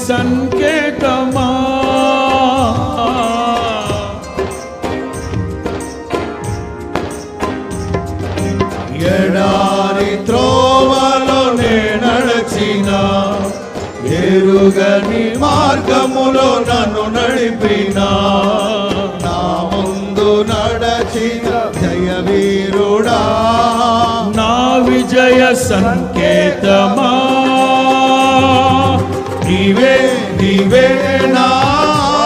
సంకేతమా, ఎడారి త్రోవలో నే నడచిన, ఎరుగని మార్గములో నన్ను నడిపిన, నా ముందు నడచిన జయవీరుడా, నా విజయ సంకేతమా, నీవే నీవే నా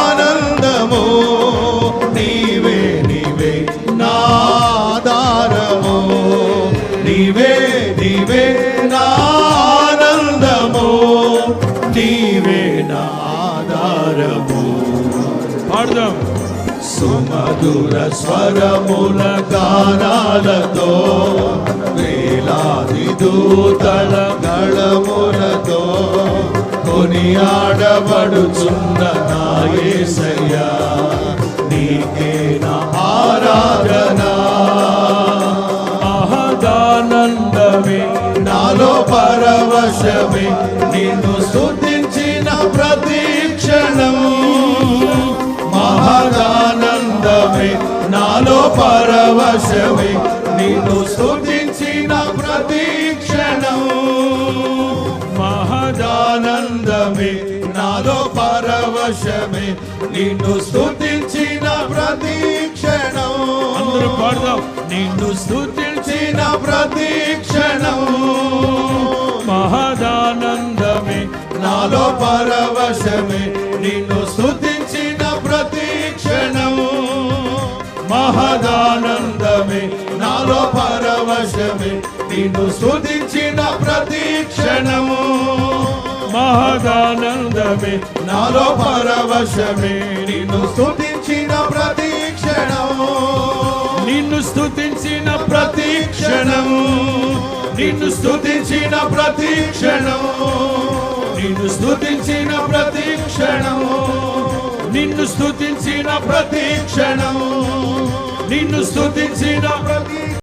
ఆనందము, నీవే నీవే నా ఆధారము, నీవే నీవే నా ఆనందము, నీవే నా ఆధారము. పాడదాం. సుమధుర స్వరముల గానాలతో, వేలాది దూతల గళములతో కొనియాడబడుచున్న నా యేసయ్యా, నీకే నా ఆరాధన. మహదానందమే నాలో పరవశమే, నిన్ను స్తుతించిన ప్రతి క్షణం. మహదానందమే, నాలో పరవశమే, నిన్ను స్తుతించిన ప్రతి క్షణం. మహదానందమే, నాలో పరవశమే, నిన్ను స్తుతించిన ప్రతి క్షణం. అందరూ పాడదాం. నిన్ను స్తుతించిన ప్రతి క్షణం. మహదానందమే, నాలో పరవశమే, నిన్ను స్తుతించిన ప్రతి క్షణం. మహదానందమే, నాలో పరవశమే, నిన్ను స్తుతించిన ప్రతి క్షణము. మహదానందమే, నాలో పరవశమే, నిన్ను స్తుతించిన ప్రతి క్షణము. నిన్ను స్తుతించిన ప్రతి క్షణము, నిన్ను స్తుతించిన ప్రతి క్షణము, నిన్ను స్తుతించిన ప్రతి క్షణము, నిన్ను స్తుతించిన ప్రతి క్షణము, నిన్ను స్తుతించిన ప్రతి